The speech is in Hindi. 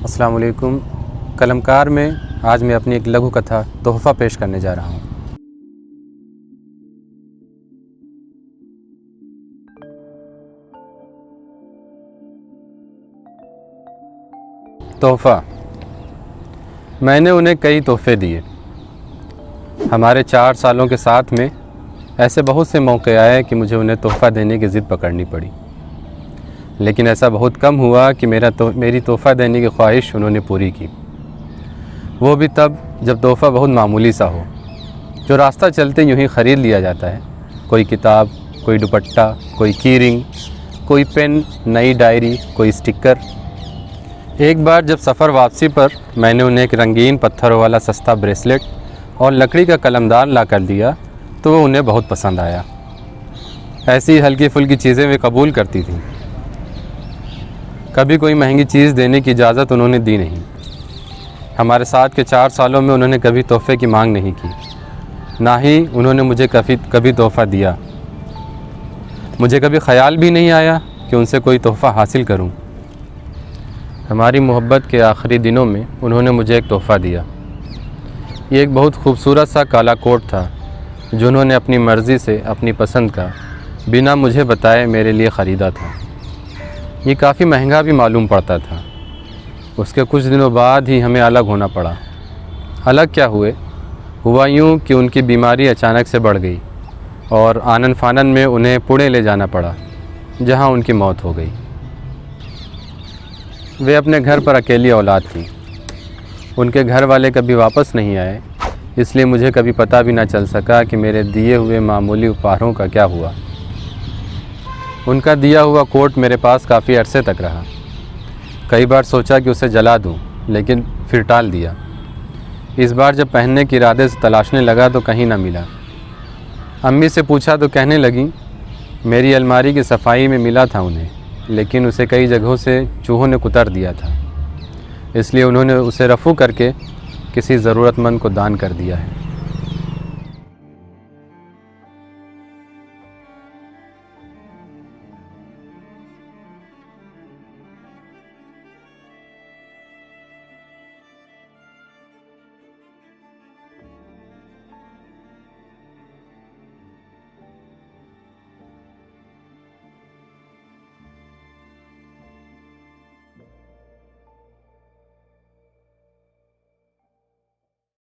अस्सलाम वालेकुम। कलमकार में आज मैं अपनी एक लघु कथा तोहफ़ा पेश करने जा रहा हूँ। तोहफ़ा। मैंने उन्हें कई तोहफ़े दिए। हमारे 4 सालों के साथ में ऐसे बहुत से मौके आए कि मुझे उन्हें तोहफ़ा देने की ज़िद पकड़नी पड़ी, लेकिन ऐसा बहुत कम हुआ कि मेरी तोहफ़ा देने की ख्वाहिश उन्होंने पूरी की। वो भी तब जब तोहफ़ा बहुत मामूली सा हो, जो रास्ता चलते यूँ ही ख़रीद लिया जाता है। कोई किताब, कोई दुपट्टा, कोई की रिंग, कोई पेन, नई डायरी, कोई स्टिकर। एक बार जब सफ़र वापसी पर मैंने उन्हें एक रंगीन पत्थरों वाला सस्ता ब्रेसलेट और लकड़ी का कलमदान ला कर दिया तो वो उन्हें बहुत पसंद आया। ऐसी हल्की फुल्की चीज़ें वे कबूल करती थीं। कभी कोई महंगी चीज़ देने की इजाज़त उन्होंने दी नहीं। हमारे साथ के 4 सालों में उन्होंने कभी तोहफ़े की मांग नहीं की, ना ही उन्होंने मुझे कभी तोहफ़ा दिया। मुझे कभी ख़याल भी नहीं आया कि उनसे कोई तोहफ़ा हासिल करूं। हमारी मोहब्बत के आखिरी दिनों में उन्होंने मुझे एक तोहफ़ा दिया। ये एक बहुत खूबसूरत सा काला कोट था जो उन्होंने अपनी मर्ज़ी से, अपनी पसंद का, बिना मुझे बताए मेरे लिए ख़रीदा था। ये काफ़ी महंगा भी मालूम पड़ता था। उसके कुछ दिनों बाद ही हमें अलग होना पड़ा। अलग क्या हुआ यूँ कि उनकी बीमारी अचानक से बढ़ गई और आनन फानन में उन्हें पुणे ले जाना पड़ा, जहाँ उनकी मौत हो गई। वे अपने घर पर अकेली औलाद थी। उनके घर वाले कभी वापस नहीं आए, इसलिए मुझे कभी पता भी ना चल सका कि मेरे दिए हुए मामूली उपहारों का क्या हुआ। उनका दिया हुआ कोट मेरे पास काफ़ी अरसे तक रहा। कई बार सोचा कि उसे जला दूं, लेकिन फिर टाल दिया। इस बार जब पहनने के इरादे से तलाशने लगा तो कहीं ना मिला। अम्मी से पूछा तो कहने लगी मेरी अलमारी की सफाई में मिला था उन्हें, लेकिन उसे कई जगहों से चूहों ने कुतर दिया था, इसलिए उन्होंने उसे रफू करके किसी ज़रूरतमंद को दान कर दिया है।